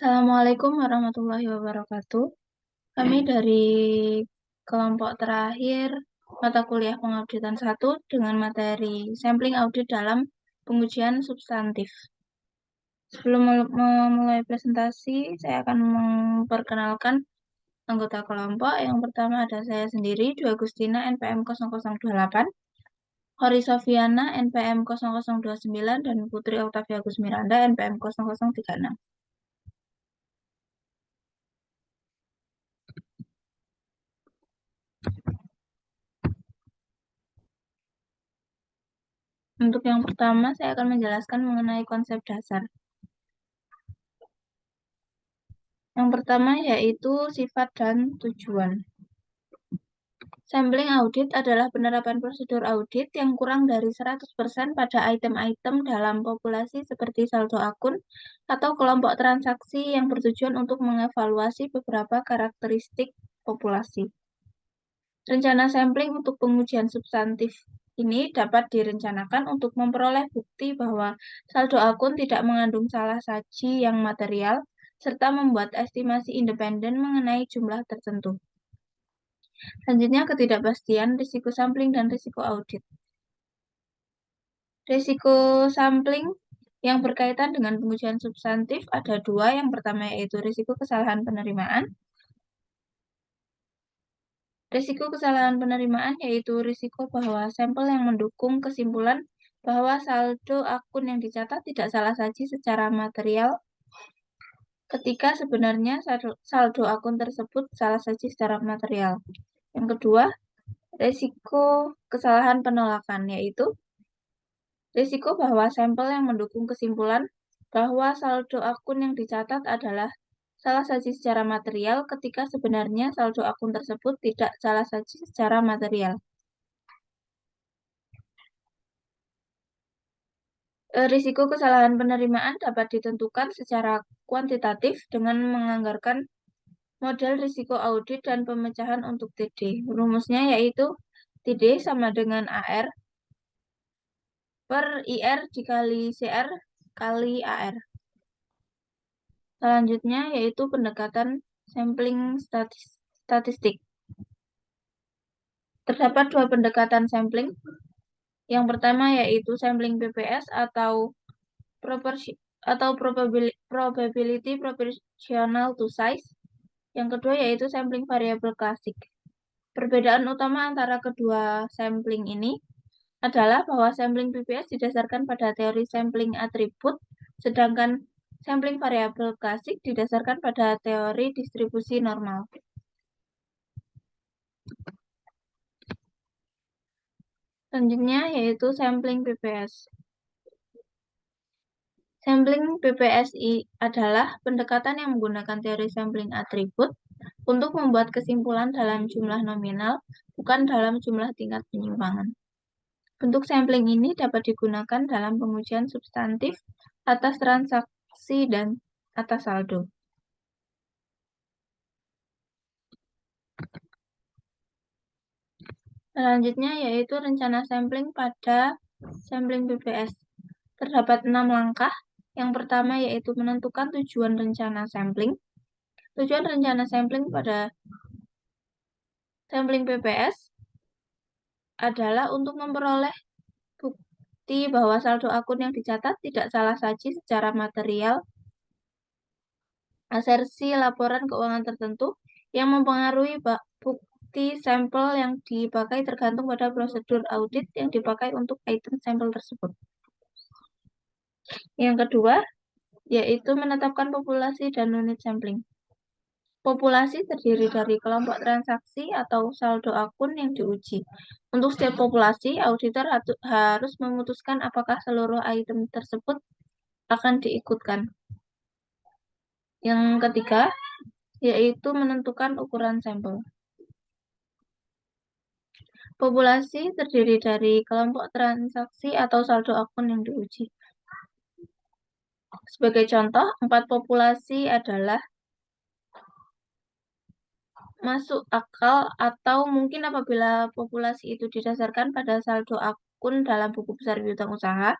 Assalamualaikum warahmatullahi wabarakatuh. Kami dari kelompok terakhir mata kuliah pengauditan 1 dengan materi sampling audit dalam pengujian substantif. Sebelum memulai presentasi, saya akan memperkenalkan anggota kelompok. Yang pertama ada saya sendiri, Dwi Agustina NPM 0028, Hori Sofiana NPM 0029, dan Putri Octavia Gusmiranda NPM 0036. Untuk yang pertama, saya akan menjelaskan mengenai konsep dasar. Yang pertama yaitu sifat dan tujuan. Sampling audit adalah penerapan prosedur audit yang kurang dari 100% pada item-item dalam populasi seperti saldo akun atau kelompok transaksi yang bertujuan untuk mengevaluasi beberapa karakteristik populasi. Rencana sampling untuk pengujian substantif ini dapat direncanakan untuk memperoleh bukti bahwa saldo akun tidak mengandung salah saji yang material, serta membuat estimasi independen mengenai jumlah tertentu. Selanjutnya, ketidakpastian, risiko sampling, dan risiko audit. Risiko sampling yang berkaitan dengan pengujian substantif ada dua. Yang pertama yaitu risiko kesalahan penerimaan. Risiko kesalahan penerimaan yaitu risiko bahwa sampel yang mendukung kesimpulan bahwa saldo akun yang dicatat tidak salah saji secara material, ketika sebenarnya saldo akun tersebut salah saji secara material. Yang kedua, risiko kesalahan penolakan, yaitu risiko bahwa sampel yang mendukung kesimpulan bahwa saldo akun yang dicatat adalah salah saji secara material, ketika sebenarnya saldo akun tersebut tidak salah saji secara material. Risiko kesalahan penerimaan dapat ditentukan secara kuantitatif dengan menganggarkan model risiko audit dan pemecahan untuk TD. Rumusnya yaitu TD sama dengan AR per IR dikali CR kali AR. Selanjutnya yaitu pendekatan sampling statistik. Terdapat dua pendekatan sampling. Yang pertama yaitu sampling PPS atau probability proportional to size. Yang kedua yaitu sampling variabel klasik. Perbedaan utama antara kedua sampling ini adalah bahwa sampling PPS didasarkan pada teori sampling atribut, sedangkan sampling variabel klasik didasarkan pada teori distribusi normal. Selanjutnya yaitu sampling PPS. Sampling PPSI adalah pendekatan yang menggunakan teori sampling atribut untuk membuat kesimpulan dalam jumlah nominal, bukan dalam jumlah tingkat penyimpangan. Bentuk sampling ini dapat digunakan dalam pengujian substantif atas transaksi dan atas saldo. Selanjutnya yaitu rencana sampling pada sampling PPS. Terdapat 6 langkah. Yang pertama yaitu menentukan tujuan rencana sampling. Tujuan rencana sampling pada sampling PPS adalah untuk memperoleh bukti bahwa saldo akun yang dicatat tidak salah saji secara material, asersi laporan keuangan tertentu yang mempengaruhi bukti sampel yang dipakai tergantung pada prosedur audit yang dipakai untuk item sampel tersebut. Yang kedua, yaitu menetapkan populasi dan unit sampling. Populasi terdiri dari kelompok transaksi atau saldo akun yang diuji. Untuk setiap populasi, auditor harus memutuskan apakah seluruh item tersebut akan diikutkan. Yang ketiga, yaitu menentukan ukuran sampel. Populasi terdiri dari kelompok transaksi atau saldo akun yang diuji. Sebagai contoh, 4 populasi adalah masuk akal atau mungkin apabila populasi itu didasarkan pada saldo akun dalam buku besar piutang usaha,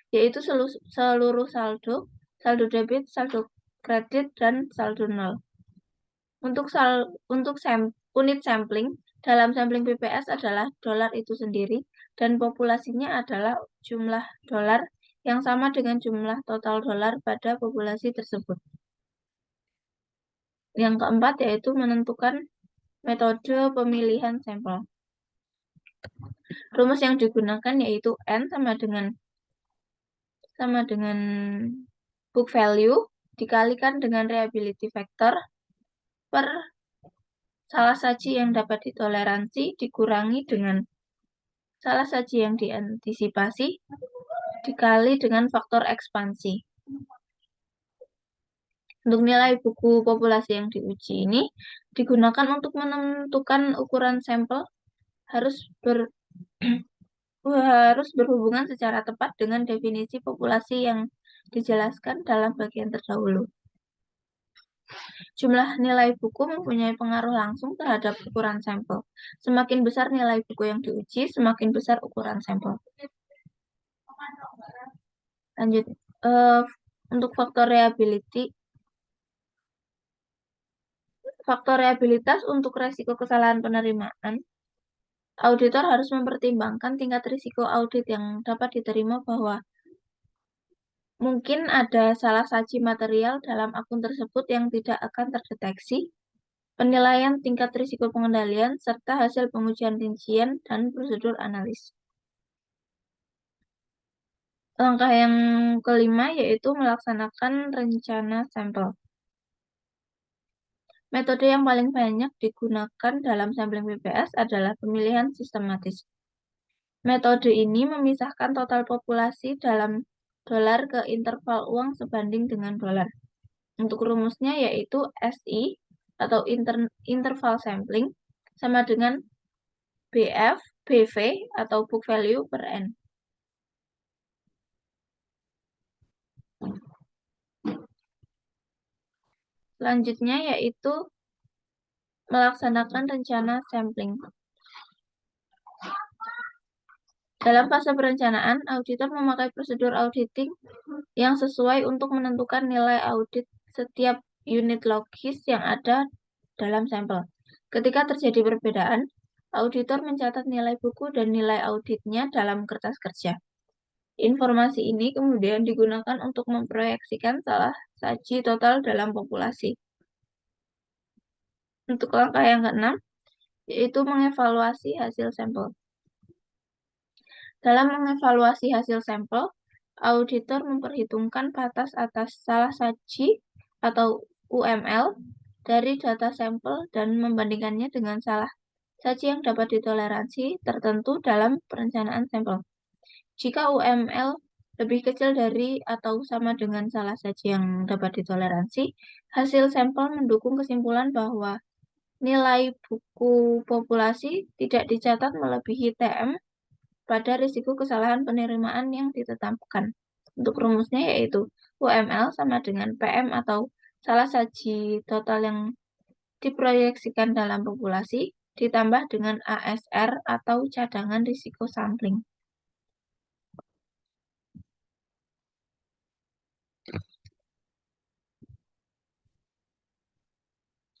yaitu seluruh saldo, saldo debit, saldo kredit, dan saldo nol. Untuk unit sampling, dalam sampling PPS adalah dolar itu sendiri, dan populasinya adalah jumlah dolar yang sama dengan jumlah total dolar pada populasi tersebut. Yang keempat yaitu menentukan metode pemilihan sampel. Rumus yang digunakan yaitu N sama dengan book value dikalikan dengan reliability factor per salah saji yang dapat ditoleransi dikurangi dengan salah saji yang diantisipasi dikali dengan faktor ekspansi. Untuk nilai buku populasi yang diuji ini digunakan untuk menentukan ukuran sampel harus berhubungan secara tepat dengan definisi populasi yang dijelaskan dalam bagian terdahulu. Jumlah nilai buku mempunyai pengaruh langsung terhadap ukuran sampel. Semakin besar nilai buku yang diuji, semakin besar ukuran sampel. Lanjut, untuk faktor reliabilitas untuk resiko kesalahan penerimaan, auditor harus mempertimbangkan tingkat risiko audit yang dapat diterima bahwa mungkin ada salah saji material dalam akun tersebut yang tidak akan terdeteksi, penilaian tingkat risiko pengendalian, serta hasil pengujian rincian dan prosedur analis. Langkah yang kelima yaitu melaksanakan rencana sampel. Metode yang paling banyak digunakan dalam sampling PPS adalah pemilihan sistematis. Metode ini memisahkan total populasi dalam dolar ke interval uang sebanding dengan dolar. Untuk rumusnya yaitu SI atau interval sampling sama dengan BF, BV atau book value per N. Selanjutnya yaitu melaksanakan rencana sampling. Dalam fase perencanaan, auditor memakai prosedur auditing yang sesuai untuk menentukan nilai audit setiap unit logis yang ada dalam sampel. Ketika terjadi perbedaan, auditor mencatat nilai buku dan nilai auditnya dalam kertas kerja. Informasi ini kemudian digunakan untuk memproyeksikan salah saji total dalam populasi. Untuk langkah yang keenam, yaitu mengevaluasi hasil sampel. Dalam mengevaluasi hasil sampel, auditor memperhitungkan batas atas salah saji atau UML dari data sampel dan membandingkannya dengan salah saji yang dapat ditoleransi tertentu dalam perencanaan sampel. Jika UML lebih kecil dari atau sama dengan salah saji yang dapat ditoleransi, hasil sampel mendukung kesimpulan bahwa nilai buku populasi tidak dicatat melebihi TM pada risiko kesalahan penerimaan yang ditetapkan. Untuk rumusnya yaitu UML sama dengan PM atau salah saji total yang diproyeksikan dalam populasi ditambah dengan ASR atau cadangan risiko sampling.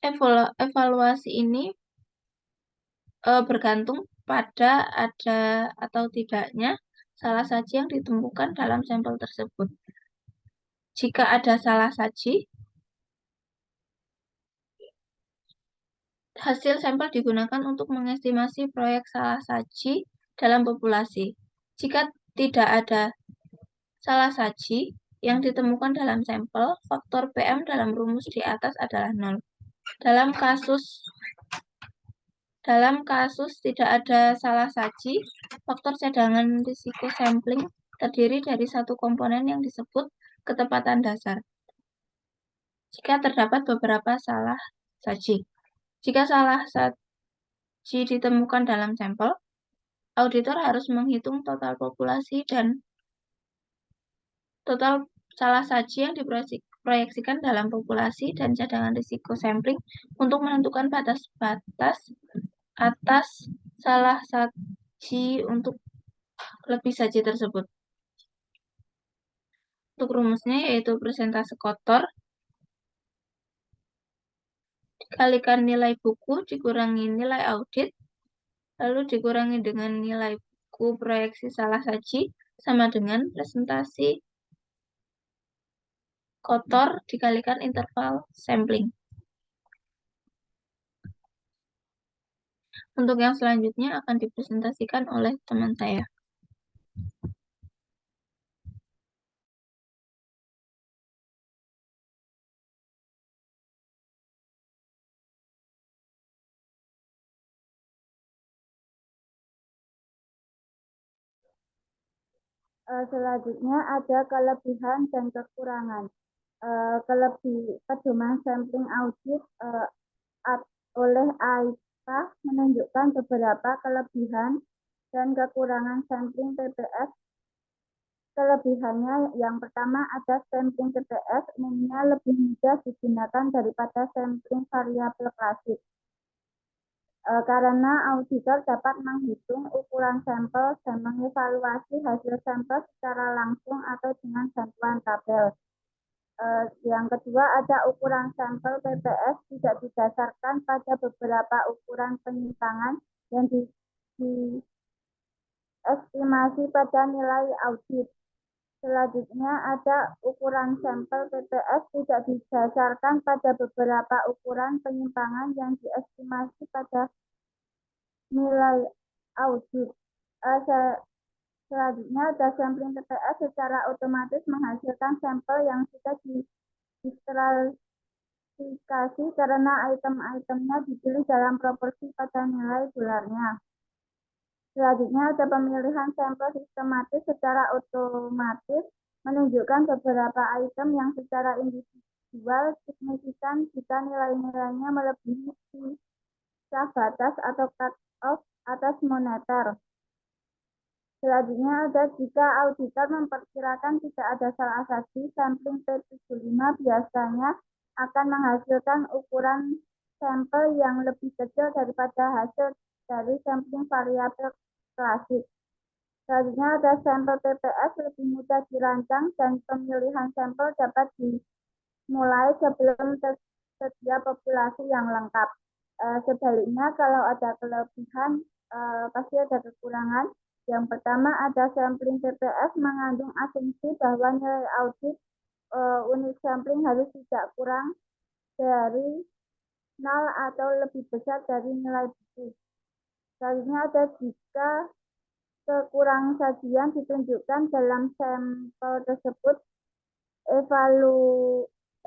Evaluasi ini bergantung pada ada atau tidaknya salah saji yang ditemukan dalam sampel tersebut. Jika ada salah saji, hasil sampel digunakan untuk mengestimasi proyek salah saji dalam populasi. Jika tidak ada salah saji yang ditemukan dalam sampel, faktor PM dalam rumus di atas adalah 0. Dalam kasus tidak ada salah saji, faktor cadangan risiko sampling terdiri dari satu komponen yang disebut ketepatan dasar. Jika terdapat beberapa salah saji. Jika salah saji ditemukan dalam sampel, auditor harus menghitung total populasi dan total salah saji yang diproyeksikan dalam populasi dan cadangan risiko sampling untuk menentukan batas-batas atas salah saji untuk lebih saji tersebut. Untuk rumusnya yaitu persentase kotor kalikan nilai buku dikurangi nilai audit, lalu dikurangi dengan nilai buku proyeksi salah saji, sama dengan presentasi kotor dikalikan interval sampling. Untuk yang selanjutnya akan dipresentasikan oleh teman saya. Selanjutnya ada kelebihan dan kekurangan. Pedoman sampling audit oleh AIPA menunjukkan beberapa kelebihan dan kekurangan sampling TPS. Kelebihannya yang pertama ada sampling TPS umumnya lebih mudah digunakan daripada sampling variabel klasik. Karena auditor dapat menghitung ukuran sampel dan mengevaluasi hasil sampel secara langsung atau dengan bantuan tabel. Yang kedua ada ukuran sampel TPS tidak didasarkan pada beberapa ukuran penyimpangan yang diestimasi pada nilai audit. Selanjutnya ada ukuran sampel TPS tidak didasarkan pada beberapa ukuran penyimpangan yang diestimasi pada nilai audit. Selanjutnya ada sampling TPS secara otomatis menghasilkan sampel yang sudah distratifikasi karena item-itemnya dipilih dalam proporsi pada nilai dolarnya. Selanjutnya ada pemilihan sampel sistematis secara otomatis menunjukkan beberapa item yang secara individual signifikan jika nilai-nilainya melebihi sisa batas atau cut-off atas moneter. Selanjutnya ada jika auditor memperkirakan tidak ada salah saji, sampling P75 biasanya akan menghasilkan ukuran sampel yang lebih kecil daripada hasil dari sampling variabel klasik. Selanjutnya ada sampel TPS lebih mudah dirancang dan pemilihan sampel dapat dimulai sebelum tersedia populasi yang lengkap. Sebaliknya kalau ada kelebihan pasti ada kekurangan. Yang pertama ada sampling TPS mengandung asumsi bahwa nilai audit unit sampling harus tidak kurang dari 0 atau lebih besar dari nilai buku. Selanjutnya ada jika kekurangsajian ditunjukkan dalam sampel tersebut,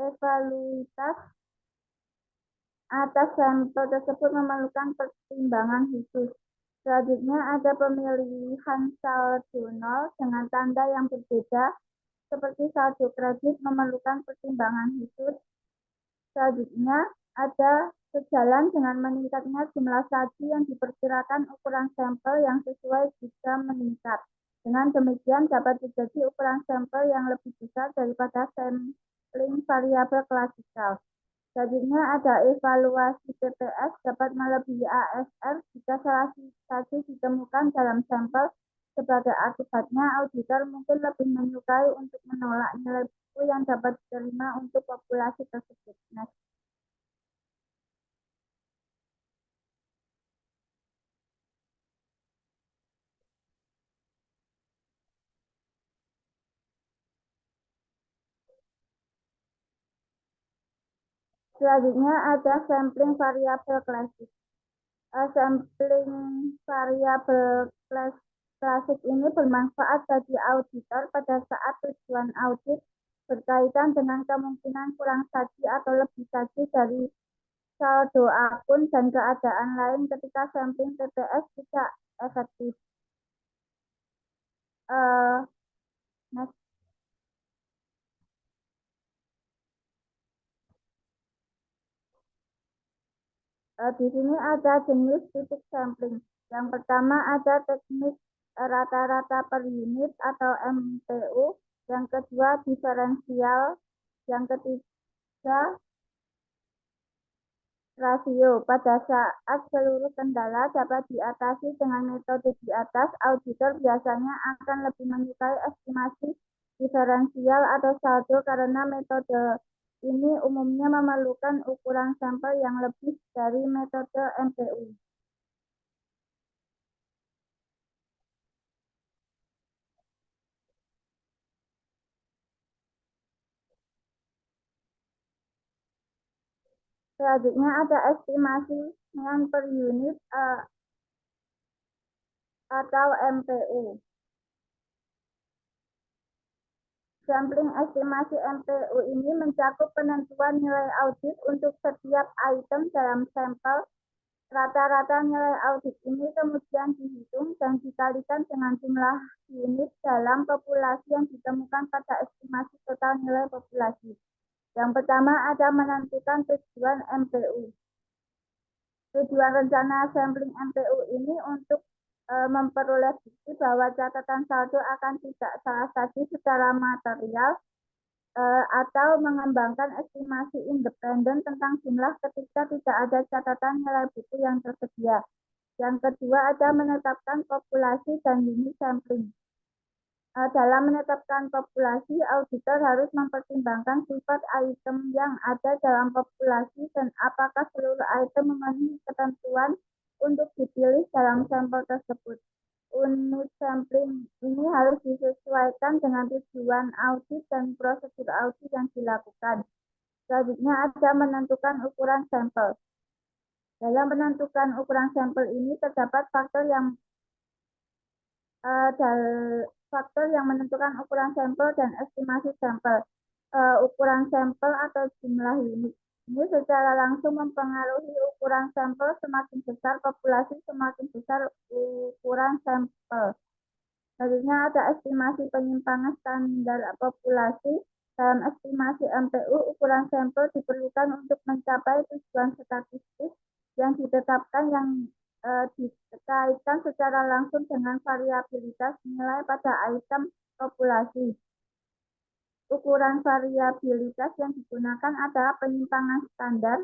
evaluitas atas sampel tersebut memerlukan pertimbangan khusus. Selanjutnya ada pemilihan saldo nol dengan tanda yang berbeda, seperti saldo kredit memerlukan pertimbangan khusus. Selanjutnya ada sejalan dengan meningkatnya jumlah saji yang diperkirakan ukuran sampel yang sesuai jika meningkat. Dengan demikian dapat terjadi ukuran sampel yang lebih besar daripada sampling variabel klasikal. Selanjutnya ada evaluasi TPS dapat melebihi ASR jika salah saji ditemukan dalam sampel. Sebagai akibatnya, auditor mungkin lebih menyukai untuk menolak nilai buku yang dapat diterima untuk populasi tersebut. Next. Selanjutnya ada sampling variabel klasik. Sampling variabel klasik ini bermanfaat bagi auditor pada saat tujuan audit berkaitan dengan kemungkinan kurang saji atau lebih saji dari saldo akun dan keadaan lain ketika sampling TPS tidak efektif. Next. Di sini ada jenis titik sampling. Yang pertama ada teknik rata-rata per unit atau MTU. Yang kedua diferensial. Yang ketiga rasio. Pada saat seluruh kendala dapat diatasi dengan metode di atas, auditor biasanya akan lebih menyukai estimasi diferensial atau saldo karena metode ini umumnya memerlukan ukuran sampel yang lebih dari metode MPU. Selanjutnya ada estimasi dengan per unit atau MPU. Sampling estimasi MPU ini mencakup penentuan nilai audit untuk setiap item dalam sampel. Rata-rata nilai audit ini kemudian dihitung dan dikalikan dengan jumlah unit dalam populasi yang ditemukan pada estimasi total nilai populasi. Yang pertama ada menentukan tujuan MPU. Tujuan rencana sampling MPU ini untuk memperoleh bukti bahwa catatan saldo akan tidak salah satu secara material atau mengembangkan estimasi independen tentang jumlah ketika tidak ada catatan nilai buku yang tersedia. Yang kedua ada menetapkan populasi dan unit sampling. Dalam menetapkan populasi, auditor harus mempertimbangkan sifat item yang ada dalam populasi dan apakah seluruh item memenuhi ketentuan untuk dipilih dalam sampel tersebut. Unit sampling ini harus disesuaikan dengan tujuan audit dan prosedur audit yang dilakukan. Selanjutnya ada menentukan ukuran sampel. Dalam menentukan ukuran sampel ini terdapat faktor yang menentukan ukuran sampel dan estimasi sampel. Ukuran sampel atau jumlah unit ini secara langsung mempengaruhi ukuran sampel. Semakin besar populasi, semakin besar ukuran sampel. Selanjutnya ada estimasi penyimpangan standar populasi. Dalam estimasi MPU, ukuran sampel diperlukan untuk mencapai tujuan statistik yang ditetapkan yang dikaitkan secara langsung dengan variabilitas nilai pada item populasi. Ukuran variabilitas yang digunakan adalah penyimpangan standar.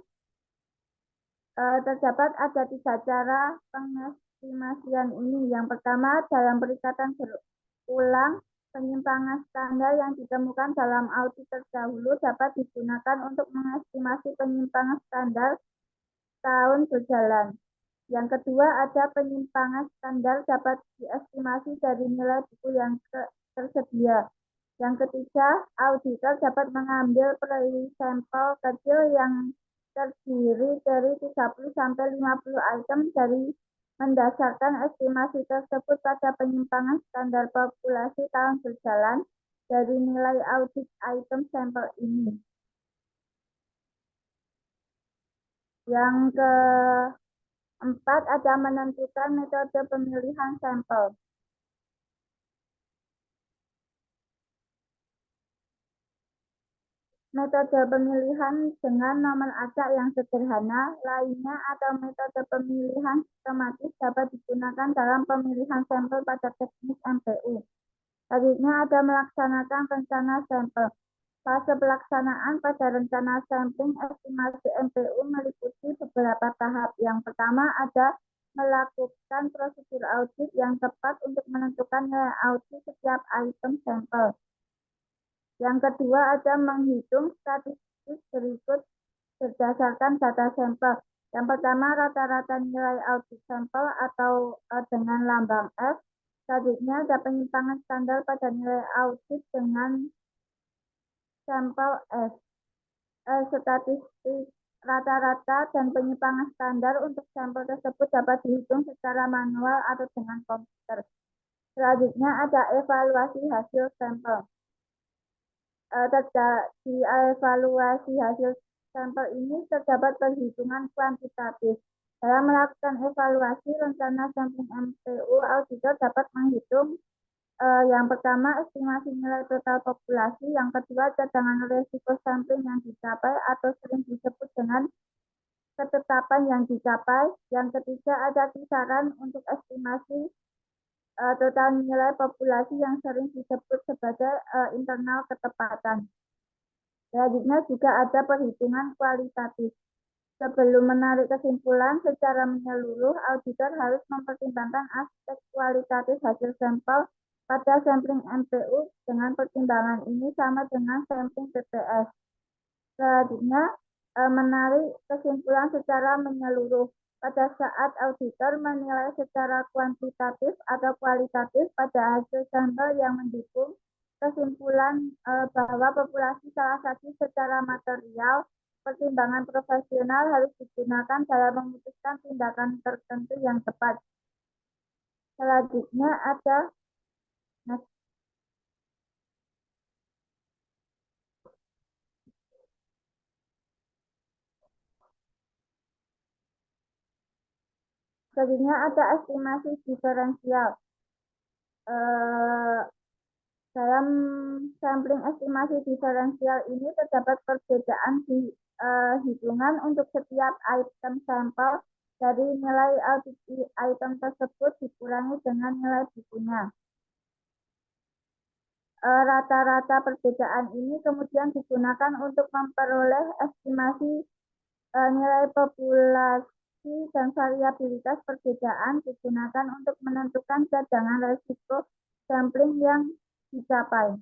Terdapat ada 3 cara pengestimasian ini. Yang pertama, dalam perikatan berulang, penyimpangan standar yang ditemukan dalam audit terdahulu dapat digunakan untuk mengestimasi penyimpangan standar tahun berjalan. Yang kedua, ada penyimpangan standar dapat diestimasi dari nilai buku yang tersedia. Yang ketiga, auditor dapat mengambil sampel kecil yang terdiri dari 30-50 item dari mendasarkan estimasi tersebut pada penyimpangan standar populasi tahun berjalan dari nilai audit item sampel ini. Yang keempat ada menentukan metode pemilihan sampel. Metode pemilihan dengan nomor acak yang sederhana lainnya atau metode pemilihan sistematis dapat digunakan dalam pemilihan sampel pada teknik MPU. Selanjutnya ada melaksanakan rencana sampel. Fase pelaksanaan pada rencana sampling estimasi MPU meliputi beberapa tahap. Yang pertama ada melakukan prosedur audit yang tepat untuk menentukan nilai audit setiap item sampel. Yang kedua ada menghitung statistik berikut berdasarkan data sampel. Yang pertama rata-rata nilai audit sampel atau dengan lambang F. Selanjutnya ada penyimpangan standar pada nilai audit dengan sampel S. Statistik rata-rata dan penyimpangan standar untuk sampel tersebut dapat dihitung secara manual atau dengan komputer. Selanjutnya ada evaluasi hasil sampel. Di evaluasi hasil sampel ini terdapat perhitungan kuantitatif. Dalam melakukan evaluasi rencana sampling MPU, auditor dapat menghitung yang pertama estimasi nilai total populasi, yang kedua cadangan resiko sampling yang dicapai atau sering disebut dengan ketetapan yang dicapai, yang ketiga ada kisaran untuk estimasi total nilai populasi yang sering disebut sebagai internal ketepatan. Selanjutnya juga ada perhitungan kualitatif. Sebelum menarik kesimpulan secara menyeluruh, auditor harus mempertimbangkan aspek kualitatif hasil sampel pada sampling MPU dengan pertimbangan ini sama dengan sampling PPS. Selanjutnya, menarik kesimpulan secara menyeluruh. Pada saat auditor menilai secara kuantitatif atau kualitatif pada hasil sampel yang mendukung kesimpulan bahwa populasi salah satu secara material, pertimbangan profesional harus digunakan dalam memutuskan tindakan tertentu yang tepat. Selanjutnya ada selanjutnya ada estimasi diferensial. Dalam sampling estimasi diferensial ini terdapat perbedaan di hitungan untuk setiap item sampel dari nilai audit item tersebut dikurangi dengan nilai bukunya. Rata-rata perbedaan ini kemudian digunakan untuk memperoleh estimasi nilai populasi dan variabilitas perbedaan digunakan untuk menentukan cadangan resiko sampling yang dicapai.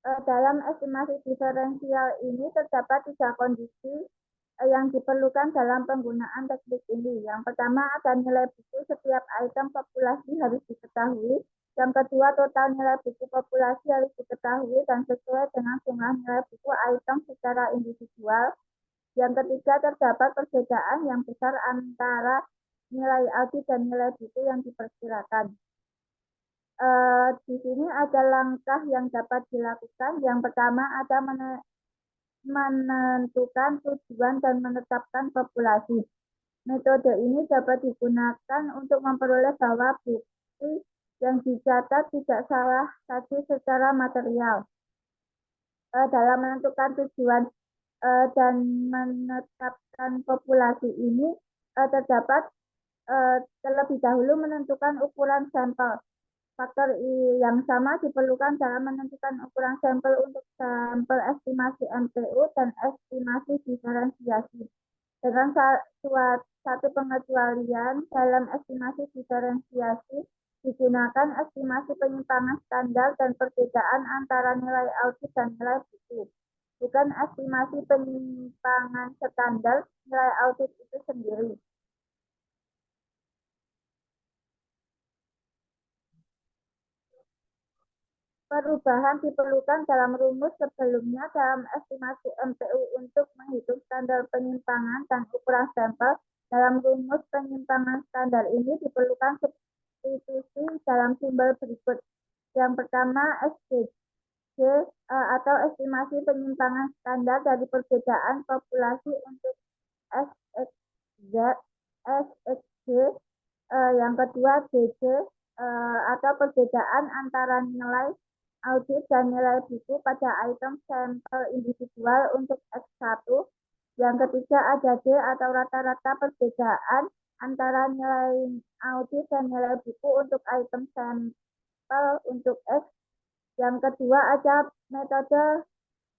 Dalam estimasi diferensial ini terdapat 3 kondisi yang diperlukan dalam penggunaan teknik ini. Yang pertama, ada nilai buku setiap item populasi harus diketahui. Yang kedua, total nilai buku populasi harus diketahui dan sesuai dengan jumlah nilai buku item secara individual. Yang ketiga, terdapat perbedaan yang besar antara nilai audit dan nilai buku yang diperkirakan. Di sini ada langkah yang dapat dilakukan. Yang pertama ada menentukan tujuan dan menetapkan populasi. Metode ini dapat digunakan untuk memperoleh bahwa bukti yang dicatat tidak salah satu secara material. Dalam menentukan tujuan dan menetapkan populasi ini terdapat terlebih dahulu menentukan ukuran sampel. Faktor yang sama diperlukan dalam menentukan ukuran sampel untuk sampel estimasi MPU dan estimasi diferensiasi. Dengan satu pengecualian dalam estimasi diferensiasi digunakan estimasi penyimpangan standar dan perbedaan antara nilai audit dan nilai buku. Bukan estimasi penyimpangan standar nilai audit itu sendiri. Perubahan diperlukan dalam rumus sebelumnya dalam estimasi MPU untuk menghitung standar penyimpangan dan ukuran sampel. Dalam rumus penyimpangan standar ini diperlukan substitusi dalam simbol berikut. Yang pertama, SDG atau estimasi penyimpangan standar dari perbedaan populasi untuk SXG. Yang kedua, DG atau perbedaan antara nilai audit dan nilai buku pada item sampel individual untuk X1. Yang ketiga ada D atau rata-rata perbedaan antara nilai audit dan nilai buku untuk item sampel untuk X. Yang kedua ada metode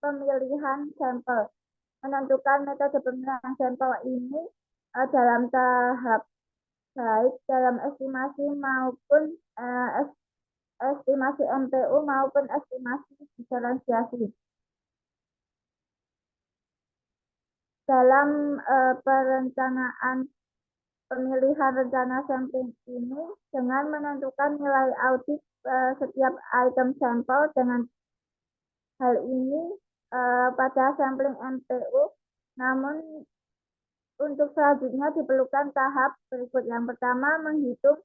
pemilihan sampel. Menentukan metode pemilihan sampel ini dalam tahap baik dalam estimasi maupun estimasi MPU maupun estimasi diferensiasi. Dalam perencanaan pemilihan rencana sampling ini dengan menentukan nilai audit setiap item sampel dengan hal ini pada sampling MPU, namun untuk selanjutnya diperlukan tahap berikut. Yang pertama, menghitung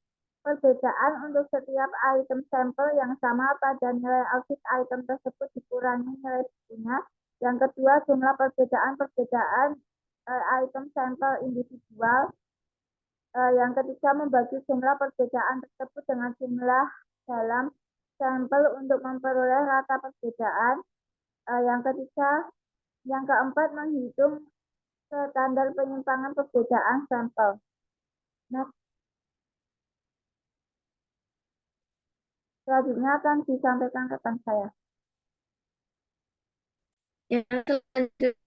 perbedaan untuk setiap item sampel yang sama pada nilai audit item tersebut dikurangi nilai bukunya. Yang kedua, jumlah perbedaan item sampel individual. Yang ketiga, membagi jumlah perbedaan tersebut dengan jumlah dalam sampel untuk memperoleh rata perbedaan. Yang keempat, menghitung Standar penyimpangan perbedaan sampel. Next, selanjutnya akan disampaikan rekan saya. Yang selanjutnya,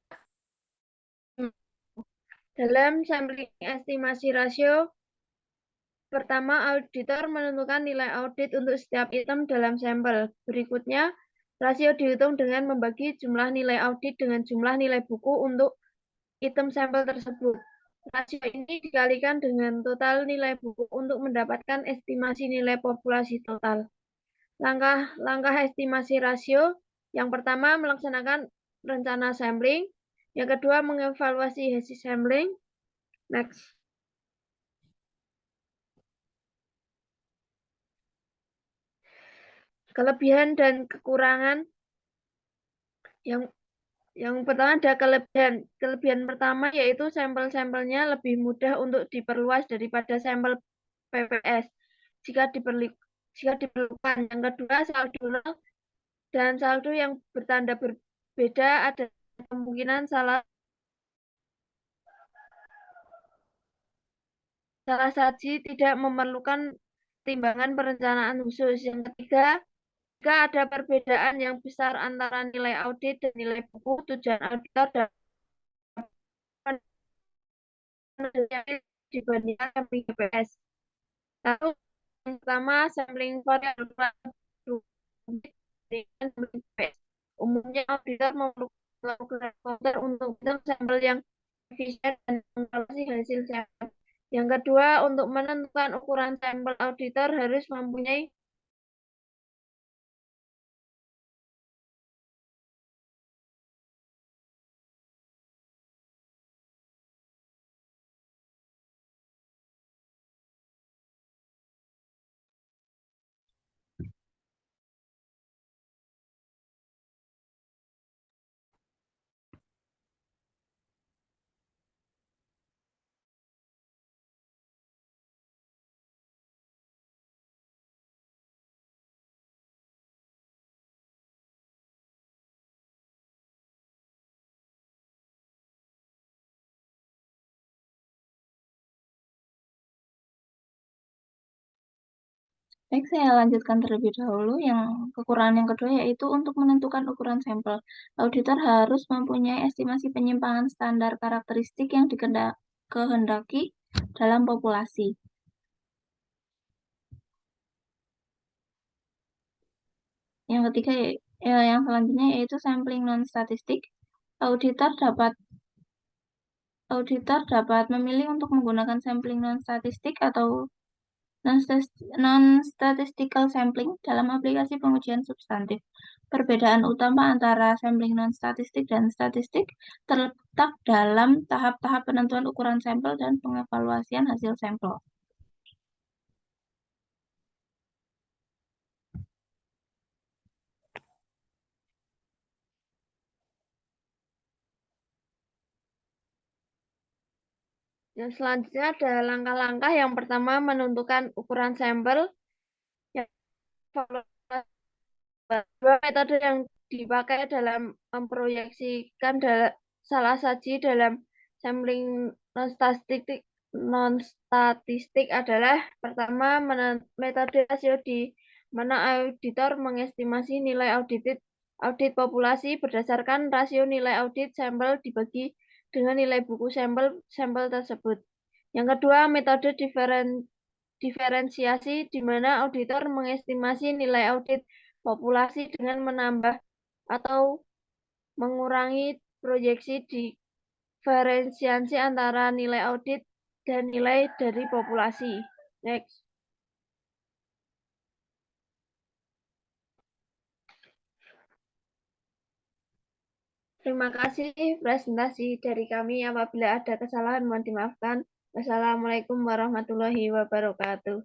dalam sampling estimasi rasio, pertama auditor menentukan nilai audit untuk setiap item dalam sampel. Berikutnya, rasio dihitung dengan membagi jumlah nilai audit dengan jumlah nilai buku untuk item sampel tersebut. Rasio ini dikalikan dengan total nilai buku untuk mendapatkan estimasi nilai populasi total. Langkah estimasi rasio, yang pertama melaksanakan rencana sampling, yang kedua mengevaluasi hasil sampling. Next. Kelebihan dan kekurangan. Yang pertama ada kelebihan. Kelebihan pertama yaitu sampel-sampelnya lebih mudah untuk diperluas daripada sampel PPS jika diperlukan. Yang kedua, saldo nol dan saldo yang bertanda berbeda ada kemungkinan salah saji tidak memerlukan timbangan perencanaan khusus. Yang ketiga, jika ada perbedaan yang besar antara nilai audit dan nilai buku, tujuan auditor dapat dibandingkan sampling BPS. Lalu yang pertama, sampling variabel dengan sampling BPS. Umumnya auditor melakukan counter untuk sampel yang efisien dan mengevaluasi hasil sampel. Yang kedua, untuk menentukan ukuran sampel, auditor harus mempunyai Baik, saya lanjutkan terlebih dahulu. Yang kekurangan yang kedua yaitu untuk menentukan ukuran sampel. Auditor harus mempunyai estimasi penyimpangan standar karakteristik yang dikehendaki dalam populasi. Yang ketiga, yang selanjutnya yaitu sampling non-statistik. Auditor dapat memilih untuk menggunakan sampling non-statistik atau non-statistical sampling dalam aplikasi pengujian substantif. Perbedaan utama antara sampling non-statistik dan statistik terletak dalam tahap-tahap penentuan ukuran sampel dan pengevaluasian hasil sampel. yang selanjutnya ada langkah-langkah. Yang pertama, menentukan ukuran sampel. Yang dua metode yang dipakai dalam memproyeksikan salah saji dalam sampling non-statistik adalah pertama, metode rasio di mana auditor mengestimasi nilai audit populasi berdasarkan rasio nilai audit sampel dibagi dengan nilai buku sampel tersebut. Yang kedua, metode diferensiasi di mana auditor mengestimasi nilai audit populasi dengan menambah atau mengurangi proyeksi diferensiasi antara nilai audit dan nilai dari populasi. Next. Terima kasih presentasi dari kami. Apabila ada kesalahan mohon dimaafkan. Wassalamualaikum warahmatullahi wabarakatuh.